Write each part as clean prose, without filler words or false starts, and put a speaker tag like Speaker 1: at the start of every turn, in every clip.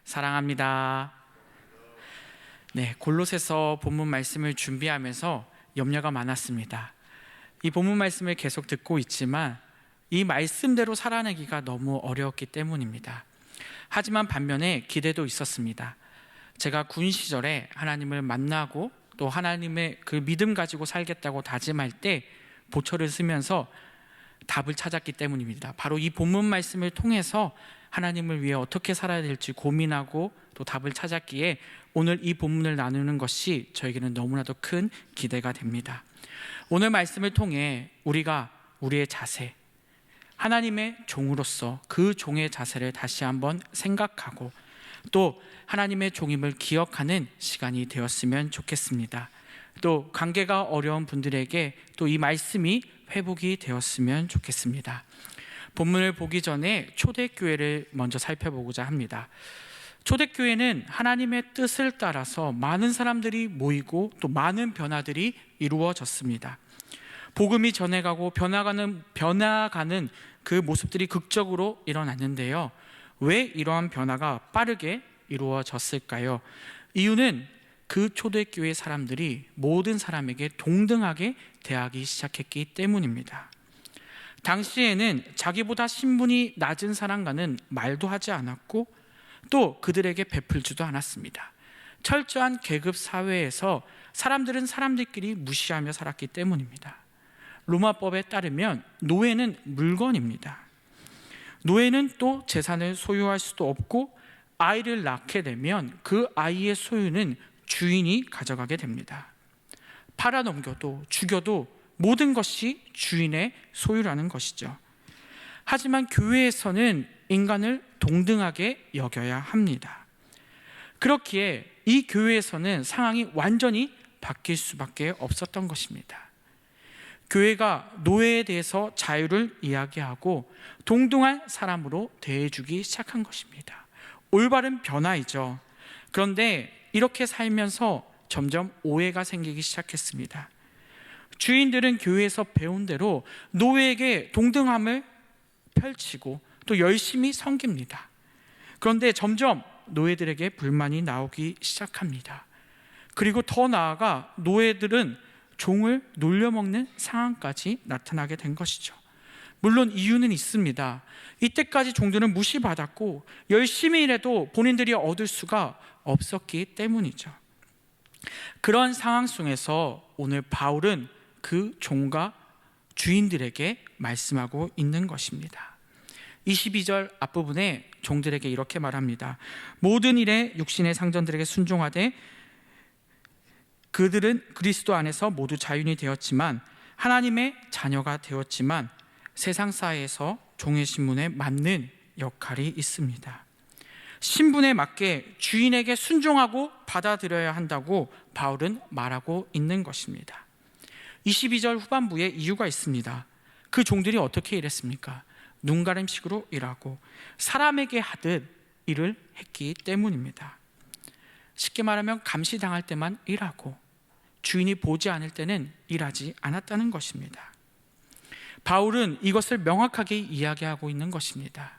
Speaker 1: 사랑합니다. 네, 골로새서 본문 말씀을 준비하면서 염려가 많았습니다. 이 본문 말씀을 계속 듣고 있지만 이 말씀대로 살아내기가 너무 어려웠기 때문입니다. 하지만 반면에 기대도 있었습니다. 제가 군 시절에 하나님을 만나고 또 하나님의 그 믿음 가지고 살겠다고 다짐할 때 보초를 쓰면서 답을 찾았기 때문입니다. 바로 이 본문 말씀을 통해서 하나님을 위해 어떻게 살아야 될지 고민하고 또 답을 찾았기에 오늘 이 본문을 나누는 것이 저에게는 너무나도 큰 기대가 됩니다. 오늘 말씀을 통해 우리가 우리의 자세, 하나님의 종으로서 그 종의 자세를 다시 한번 생각하고 또 하나님의 종임을 기억하는 시간이 되었으면 좋겠습니다. 또 관계가 어려운 분들에게 또 이 말씀이 회복이 되었으면 좋겠습니다. 본문을 보기 전에 초대교회를 먼저 살펴보고자 합니다. 초대교회는 하나님의 뜻을 따라서 많은 사람들이 모이고 또 많은 변화들이 이루어졌습니다. 복음이 전해가고 변화가는 그 모습들이 극적으로 일어났는데요. 왜 이러한 변화가 빠르게 이루어졌을까요? 이유는 그 초대교회 사람들이 모든 사람에게 동등하게 대하기 시작했기 때문입니다. 당시에는 자기보다 신분이 낮은 사람과는 말도 하지 않았고 또 그들에게 베풀지도 않았습니다. 철저한 계급 사회에서 사람들은 사람들끼리 무시하며 살았기 때문입니다. 로마법에 따르면 노예는 물건입니다. 노예는 또 재산을 소유할 수도 없고 아이를 낳게 되면 그 아이의 소유는 주인이 가져가게 됩니다. 팔아넘겨도 죽여도 모든 것이 주인의 소유라는 것이죠. 하지만 교회에서는 인간을 동등하게 여겨야 합니다. 그렇기에 이 교회에서는 상황이 완전히 바뀔 수밖에 없었던 것입니다. 교회가 노예에 대해서 자유를 이야기하고 동등한 사람으로 대해주기 시작한 것입니다. 올바른 변화이죠. 그런데 이렇게 살면서 점점 오해가 생기기 시작했습니다. 주인들은 교회에서 배운 대로 노예에게 동등함을 펼치고 또 열심히 섬깁니다. 그런데 점점 노예들에게 불만이 나오기 시작합니다. 그리고 더 나아가 노예들은 종을 놀려먹는 상황까지 나타나게 된 것이죠. 물론 이유는 있습니다. 이때까지 종들은 무시받았고 열심히 일해도 본인들이 얻을 수가 없었기 때문이죠. 그런 상황 속에서 오늘 바울은 그 종과 주인들에게 말씀하고 있는 것입니다. 22절 앞부분에 종들에게 이렇게 말합니다. 모든 일에 육신의 상전들에게 순종하되 그들은 그리스도 안에서 모두 자유인이 되었지만 하나님의 자녀가 되었지만 세상 사회에서 종의 신분에 맞는 역할이 있습니다. 신분에 맞게 주인에게 순종하고 받아들여야 한다고 바울은 말하고 있는 것입니다. 22절 후반부에 이유가 있습니다. 그 종들이 어떻게 일했습니까? 눈가림식으로 일하고 사람에게 하듯 일을 했기 때문입니다. 쉽게 말하면 감시당할 때만 일하고 주인이 보지 않을 때는 일하지 않았다는 것입니다. 바울은 이것을 명확하게 이야기하고 있는 것입니다.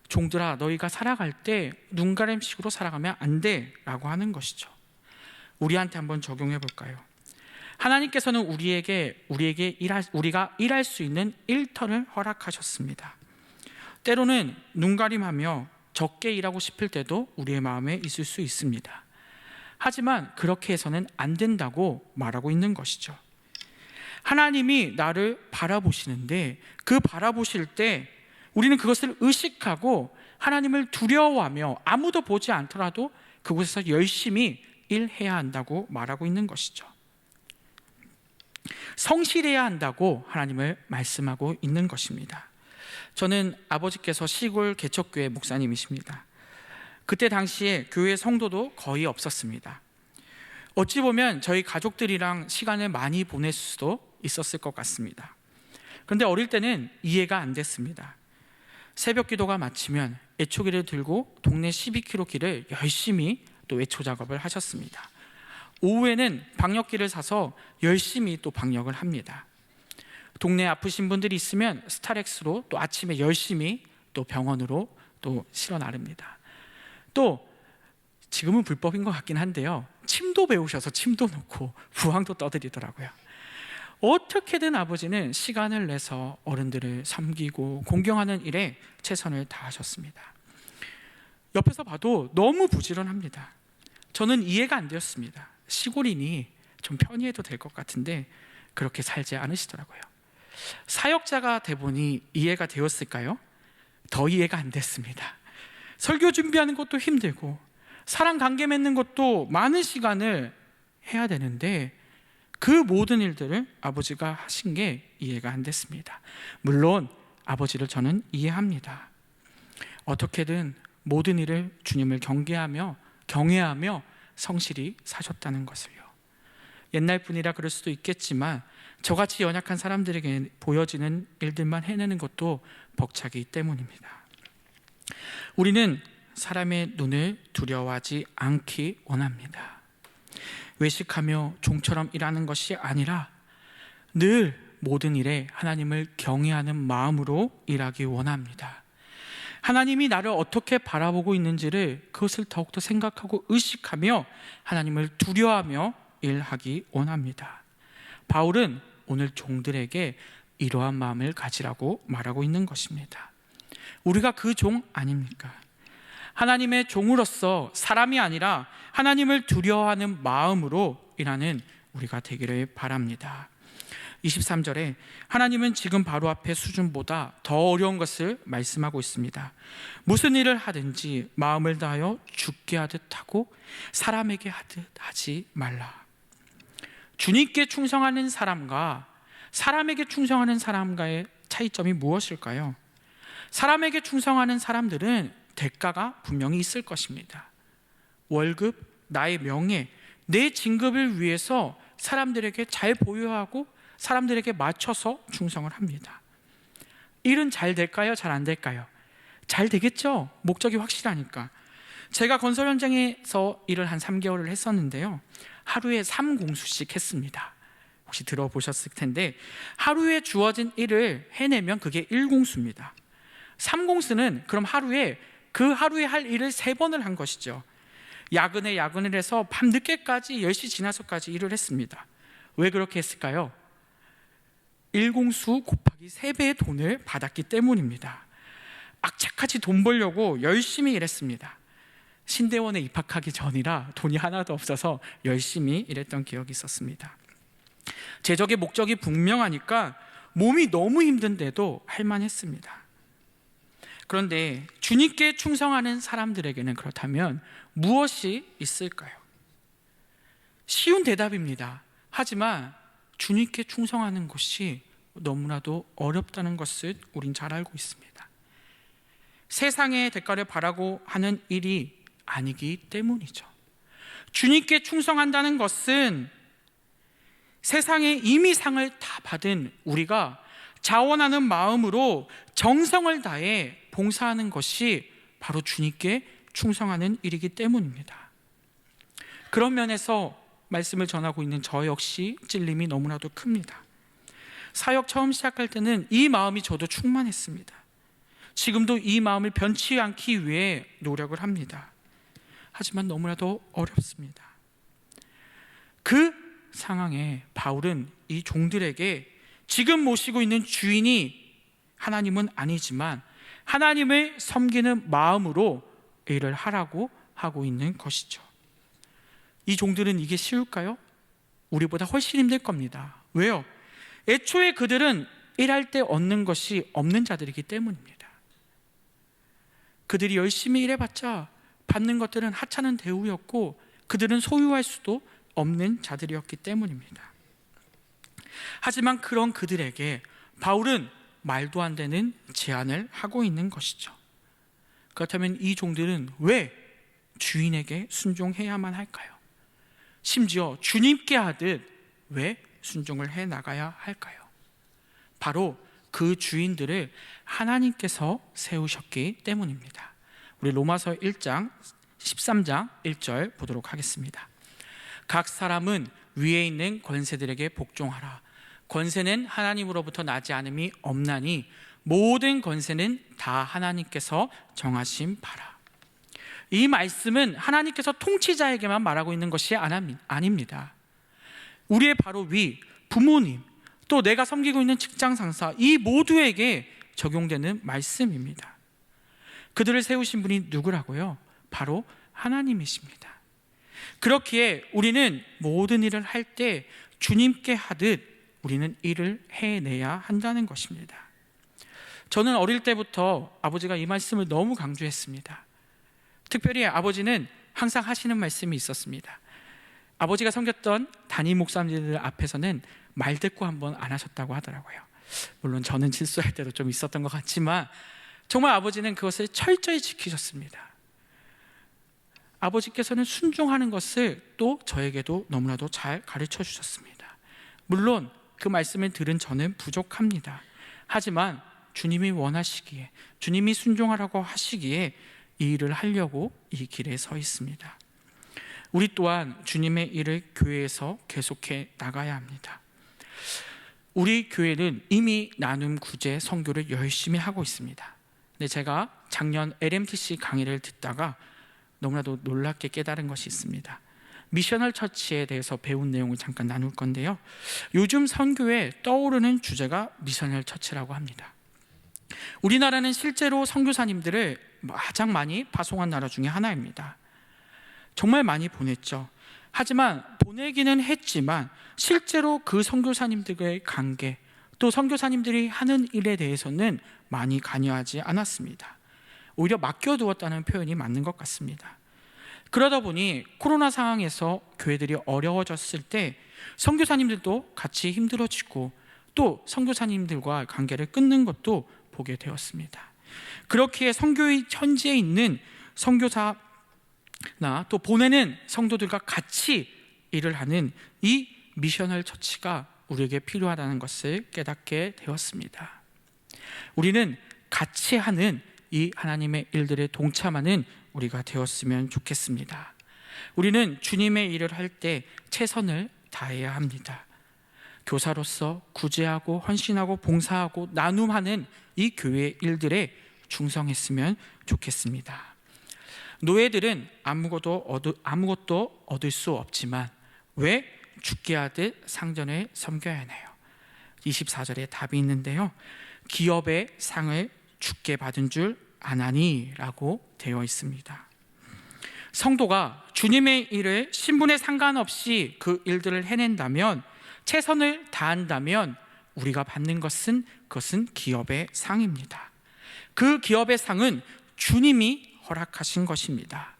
Speaker 1: 종들아, 너희가 살아갈 때 눈가림식으로 살아가면 안 돼 라고 하는 것이죠. 우리한테 한번 적용해 볼까요? 하나님께서는 우리가 일할 수 있는 일터를 허락하셨습니다. 때로는 눈가림하며 적게 일하고 싶을 때도 우리의 마음에 있을 수 있습니다. 하지만 그렇게 해서는 안 된다고 말하고 있는 것이죠. 하나님이 나를 바라보시는데 그 바라보실 때 우리는 그것을 의식하고 하나님을 두려워하며 아무도 보지 않더라도 그곳에서 열심히 일해야 한다고 말하고 있는 것이죠. 성실해야 한다고 하나님을 말씀하고 있는 것입니다. 저는 아버지께서 시골 개척교회 목사님이십니다. 그때 당시에 교회 성도도 거의 없었습니다. 어찌 보면 저희 가족들이랑 시간을 많이 보낼 수도 있었을 것 같습니다. 그런데 어릴 때는 이해가 안 됐습니다. 새벽 기도가 마치면 애초기를 들고 동네 12km 길을 열심히 또 애초 작업을 하셨습니다. 오후에는 방역기를 사서 열심히 또 방역을 합니다. 동네 아프신 분들이 있으면 스타렉스로 또 아침에 열심히 또 병원으로 또 실어 나릅니다. 또 지금은 불법인 것 같긴 한데요, 침도 배우셔서 침도 놓고 부항도 떠드리더라고요. 어떻게든 아버지는 시간을 내서 어른들을 섬기고 공경하는 일에 최선을 다하셨습니다. 옆에서 봐도 너무 부지런합니다. 저는 이해가 안 되었습니다. 시골이니 좀 편히해도 될 것 같은데 그렇게 살지 않으시더라고요. 사역자가 돼 보니 이해가 되었을까요? 더 이해가 안 됐습니다. 설교 준비하는 것도 힘들고 사람 관계 맺는 것도 많은 시간을 해야 되는데 그 모든 일들을 아버지가 하신 게 이해가 안 됐습니다. 물론 아버지를 저는 이해합니다. 어떻게든 모든 일을 주님을 경외하며 성실히 사셨다는 것을요. 옛날 분이라 그럴 수도 있겠지만 저같이 연약한 사람들에게 보여지는 일들만 해내는 것도 벅차기 때문입니다. 우리는 사람의 눈을 두려워하지 않기 원합니다. 외식하며 종처럼 일하는 것이 아니라 늘 모든 일에 하나님을 경외하는 마음으로 일하기 원합니다. 하나님이 나를 어떻게 바라보고 있는지를 그것을 더욱더 생각하고 의식하며 하나님을 두려워하며 일하기 원합니다. 바울은 오늘 종들에게 이러한 마음을 가지라고 말하고 있는 것입니다. 우리가 그 종 아닙니까? 하나님의 종으로서 사람이 아니라 하나님을 두려워하는 마음으로 일하는 우리가 되기를 바랍니다. 23절에 하나님은 지금 바로 앞의 수준보다 더 어려운 것을 말씀하고 있습니다. 무슨 일을 하든지 마음을 다하여 주께 하듯 하고 사람에게 하듯 하지 말라. 주님께 충성하는 사람과 사람에게 충성하는 사람과의 차이점이 무엇일까요? 사람에게 충성하는 사람들은 대가가 분명히 있을 것입니다. 월급, 나의 명예, 내 진급을 위해서 사람들에게 잘 보여하고 사람들에게 맞춰서 충성을 합니다. 일은 잘 될까요? 잘 안 될까요? 잘 되겠죠? 목적이 확실하니까. 제가 건설 현장에서 일을 한 3개월을 했었는데요, 하루에 3공수씩 했습니다. 혹시 들어보셨을 텐데 하루에 주어진 일을 해내면 그게 1공수입니다. 3공수는 그럼 그 하루에 할 일을 3번을 한 것이죠. 야근을 해서 밤늦게까지 10시 지나서까지 일을 했습니다. 왜 그렇게 했을까요? 1공수 곱하기 3배의 돈을 받았기 때문입니다. 악착같이 돈 벌려고 열심히 일했습니다. 신대원에 입학하기 전이라 돈이 하나도 없어서 열심히 일했던 기억이 있었습니다. 제적의 목적이 분명하니까 몸이 너무 힘든데도 할만했습니다. 그런데 주님께 충성하는 사람들에게는 그렇다면 무엇이 있을까요? 쉬운 대답입니다. 하지만 주님께 충성하는 것이 너무나도 어렵다는 것을 우린 잘 알고 있습니다. 세상의 대가를 바라고 하는 일이 아니기 때문이죠. 주님께 충성한다는 것은 세상에 이미 상을 다 받은 우리가 자원하는 마음으로 정성을 다해 봉사하는 것이 바로 주님께 충성하는 일이기 때문입니다. 그런 면에서 말씀을 전하고 있는 저 역시 찔림이 너무나도 큽니다. 사역 처음 시작할 때는 이 마음이 저도 충만했습니다. 지금도 이 마음을 변치 않기 위해 노력을 합니다. 하지만 너무나도 어렵습니다. 그 상황에 바울은 이 종들에게 지금 모시고 있는 주인이 하나님은 아니지만 하나님을 섬기는 마음으로 일을 하라고 하고 있는 것이죠. 이 종들은 이게 쉬울까요? 우리보다 훨씬 힘들 겁니다. 왜요? 애초에 그들은 일할 때 얻는 것이 없는 자들이기 때문입니다. 그들이 열심히 일해봤자 받는 것들은 하찮은 대우였고 그들은 소유할 수도 없는 자들이었기 때문입니다. 하지만 그런 그들에게 바울은 말도 안 되는 제안을 하고 있는 것이죠. 그렇다면 이 종들은 왜 주인에게 순종해야만 할까요? 심지어 주님께 하듯 왜 순종을 해 나가야 할까요? 바로 그 주인들을 하나님께서 세우셨기 때문입니다. 우리 로마서 1장 13장 1절 보도록 하겠습니다. 각 사람은 위에 있는 권세들에게 복종하라. 권세는 하나님으로부터 나지 않음이 없나니 모든 권세는 다 하나님께서 정하신 바라. 이 말씀은 하나님께서 통치자에게만 말하고 있는 것이 아닙니다. 우리의 바로 위, 부모님, 또 내가 섬기고 있는 직장 상사, 이 모두에게 적용되는 말씀입니다. 그들을 세우신 분이 누구라고요? 바로 하나님이십니다. 그렇기에 우리는 모든 일을 할 때 주님께 하듯 우리는 일을 해내야 한다는 것입니다. 저는 어릴 때부터 아버지가 이 말씀을 너무 강조했습니다. 특별히 아버지는 항상 하시는 말씀이 있었습니다. 아버지가 섬겼던 담임 목사님들 앞에서는 말대꾸 한번 안 하셨다고 하더라고요. 물론 저는 실수할 때도 좀 있었던 것 같지만 정말 아버지는 그것을 철저히 지키셨습니다. 아버지께서는 순종하는 것을 또 저에게도 너무나도 잘 가르쳐 주셨습니다. 물론 그 말씀을 들은 저는 부족합니다. 하지만 주님이 원하시기에, 주님이 순종하라고 하시기에 이 일을 하려고 이 길에 서 있습니다. 우리 또한 주님의 일을 교회에서 계속해 나가야 합니다. 우리 교회는 이미 나눔 구제 선교를 열심히 하고 있습니다. 근데 제가 작년 LMTC 강의를 듣다가 너무나도 놀랍게 깨달은 것이 있습니다. 미셔널 처치에 대해서 배운 내용을 잠깐 나눌 건데요. 요즘 선교에 떠오르는 주제가 미셔널 처치라고 합니다. 우리나라는 실제로 선교사님들을 가장 많이 파송한 나라 중에 하나입니다. 정말 많이 보냈죠. 하지만 보내기는 했지만 실제로 그 선교사님들과의 관계, 또 선교사님들이 하는 일에 대해서는 많이 관여하지 않았습니다. 오히려 맡겨두었다는 표현이 맞는 것 같습니다. 그러다 보니 코로나 상황에서 교회들이 어려워졌을 때 선교사님들도 같이 힘들어지고 또 선교사님들과 관계를 끊는 것도 보게 되었습니다. 그렇기에 선교의 현지에 있는 선교사나 또 보내는 성도들과 같이 일을 하는 이 미셔널 처치가 우리에게 필요하다는 것을 깨닫게 되었습니다. 우리는 같이 하는 이 하나님의 일들에 동참하는 우리가 되었으면 좋겠습니다. 우리는 주님의 일을 할 때 최선을 다해야 합니다. 교사로서 구제하고 헌신하고 봉사하고 나눔하는 이 교회의 일들에 충성했으면 좋겠습니다. 노예들은 아무것도 얻을 수 없지만 왜 죽게 하듯 상전을 섬겨야 하나요? 24절에 답이 있는데요. 기업의 상을 죽게 받은 줄 아나니 라고 되어 있습니다. 성도가 주님의 일을 신분에 상관없이 그 일들을 해낸다면, 최선을 다한다면 우리가 받는 것은 그것은 기업의 상입니다. 그 기업의 상은 주님이 허락하신 것입니다.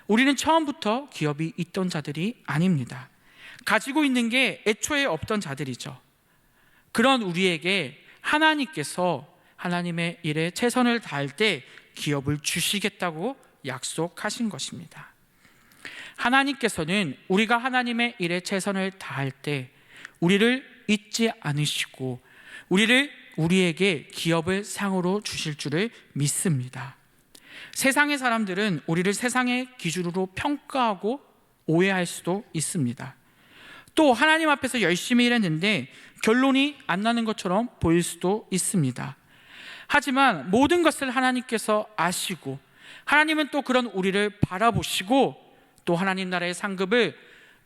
Speaker 1: 우리는 처음부터 기업이 있던 자들이 아닙니다. 가지고 있는 게 애초에 없던 자들이죠. 그런 우리에게 하나님께서 하나님의 일에 최선을 다할 때 기업을 주시겠다고 약속하신 것입니다. 하나님께서는 우리가 하나님의 일에 최선을 다할 때 우리를 잊지 않으시고 우리에게 기업을 상으로 주실 줄을 믿습니다. 세상의 사람들은 우리를 세상의 기준으로 평가하고 오해할 수도 있습니다. 또 하나님 앞에서 열심히 일했는데 결론이 안 나는 것처럼 보일 수도 있습니다. 하지만 모든 것을 하나님께서 아시고 하나님은 또 그런 우리를 바라보시고 또 하나님 나라의 상급을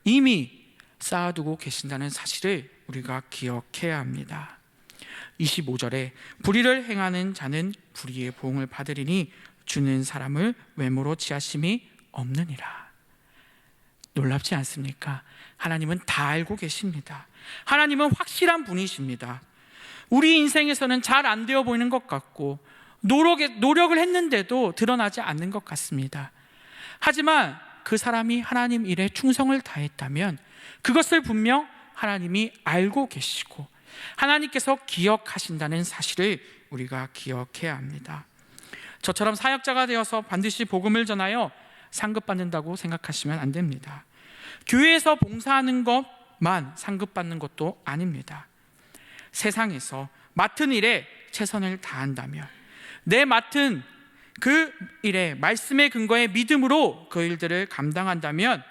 Speaker 1: 이미 쌓아두고 계신다는 사실을 우리가 기억해야 합니다. 25절에 불의를 행하는 자는 불의의 보응을 받으리니 주는 사람을 외모로 취하심이 없느니라. 놀랍지 않습니까? 하나님은 다 알고 계십니다. 하나님은 확실한 분이십니다. 우리 인생에서는 잘 안 되어 보이는 것 같고 노력을 했는데도 드러나지 않는 것 같습니다. 하지만 그 사람이 하나님 일에 충성을 다했다면 그것을 분명 하나님이 알고 계시고 하나님께서 기억하신다는 사실을 우리가 기억해야 합니다. 저처럼 사역자가 되어서 반드시 복음을 전하여 상급받는다고 생각하시면 안 됩니다. 교회에서 봉사하는 것만 상급받는 것도 아닙니다. 세상에서 맡은 일에 최선을 다한다면, 내 맡은 그 일에 말씀의 근거에 믿음으로 그 일들을 감당한다면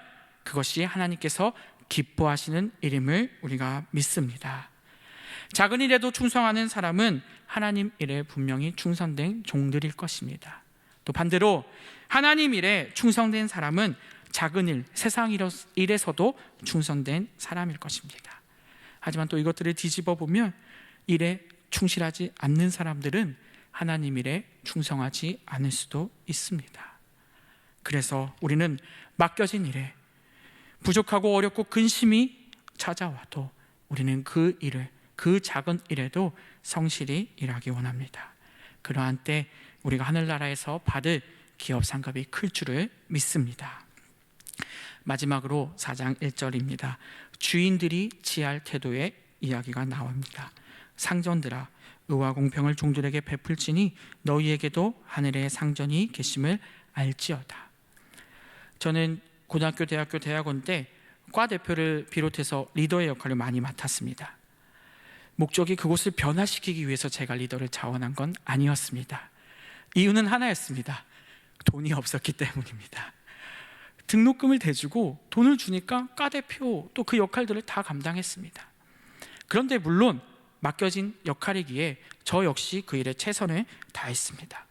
Speaker 1: 그것이 하나님께서 기뻐하시는 일임을 우리가 믿습니다. 작은 일에도 충성하는 사람은 하나님 일에 분명히 충성된 종들일 것입니다. 또 반대로 하나님 일에 충성된 사람은 작은 일, 세상 일에서도 충성된 사람일 것입니다. 하지만 또 이것들을 뒤집어 보면 일에 충실하지 않는 사람들은 하나님 일에 충성하지 않을 수도 있습니다. 그래서 우리는 맡겨진 일에 부족하고 어렵고 근심이 찾아와도 우리는 그 일을, 그 작은 일에도 성실히 일하기 원합니다. 그러한 때 우리가 하늘나라에서 받을 기업 상급이 클 줄을 믿습니다. 마지막으로 4장 1절입니다. 주인들이 취할 태도의 이야기가 나옵니다. 상전들아, 의와 공평을 종들에게 베풀지니 너희에게도 하늘의 상전이 계심을 알지어다. 저는 고등학교, 대학교, 대학원 때 과 대표를 비롯해서 리더의 역할을 많이 맡았습니다. 목적이 그곳을 변화시키기 위해서 제가 리더를 자원한 건 아니었습니다. 이유는 하나였습니다. 돈이 없었기 때문입니다. 등록금을 대주고 돈을 주니까 과 대표 또 그 역할들을 다 감당했습니다. 그런데 물론 맡겨진 역할이기에 저 역시 그 일에 최선을 다했습니다.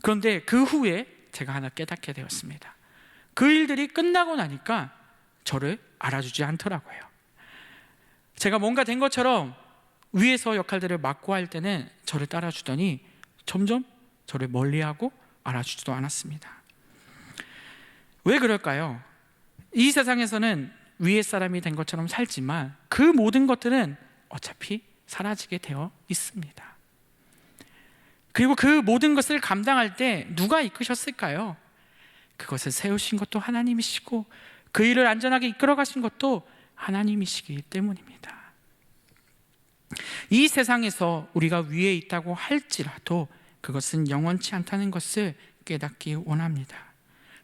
Speaker 1: 그런데 그 후에 제가 하나 깨닫게 되었습니다. 그 일들이 끝나고 나니까 저를 알아주지 않더라고요. 제가 뭔가 된 것처럼 위에서 역할들을 맡고 할 때는 저를 따라주더니 점점 저를 멀리하고 알아주지도 않았습니다. 왜 그럴까요? 이 세상에서는 위에 사람이 된 것처럼 살지만 그 모든 것들은 어차피 사라지게 되어 있습니다. 그리고 그 모든 것을 감당할 때 누가 이끄셨을까요? 그것을 세우신 것도 하나님이시고 그 일을 안전하게 이끌어 가신 것도 하나님이시기 때문입니다. 이 세상에서 우리가 위에 있다고 할지라도 그것은 영원치 않다는 것을 깨닫기 원합니다.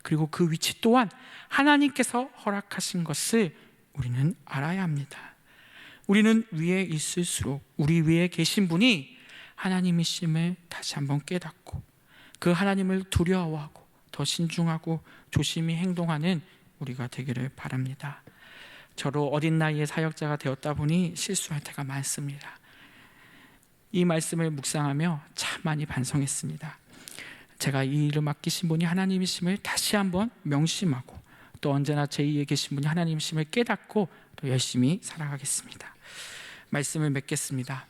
Speaker 1: 그리고 그 위치 또한 하나님께서 허락하신 것을 우리는 알아야 합니다. 우리는 위에 있을수록 우리 위에 계신 분이 하나님이심을 다시 한번 깨닫고 그 하나님을 두려워하고 더 신중하고 조심히 행동하는 우리가 되기를 바랍니다. 저로 어린 나이에 사역자가 되었다 보니 실수할 때가 많습니다. 이 말씀을 묵상하며 참 많이 반성했습니다. 제가 이 일을 맡기신 분이 하나님이심을 다시 한번 명심하고 또 언제나 제 위에 계신 분이 하나님이심을 깨닫고 또 열심히 살아가겠습니다. 말씀을 맺겠습니다.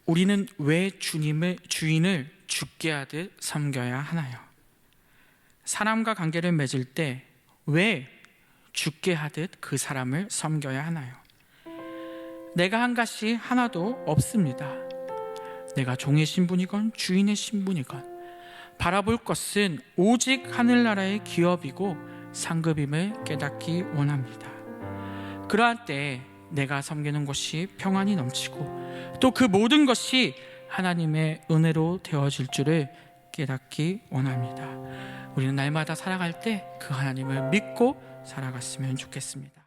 Speaker 1: 우리는 왜 주인을 죽게 하듯 섬겨야 하나요? 사람과 관계를 맺을 때 왜 죽게 하듯 그 사람을 섬겨야 하나요? 내가 한 것이 하나도 없습니다. 내가 종의 신분이건 주인의 신분이건 바라볼 것은 오직 하늘나라의 기업이고 상급임을 깨닫기 원합니다. 그러한 때 내가 섬기는 것이 평안이 넘치고 또 그 모든 것이 하나님의 은혜로 되어질 줄을 깨닫기 원합니다. 우리는 날마다 살아갈 때 그 하나님을 믿고 살아갔으면 좋겠습니다.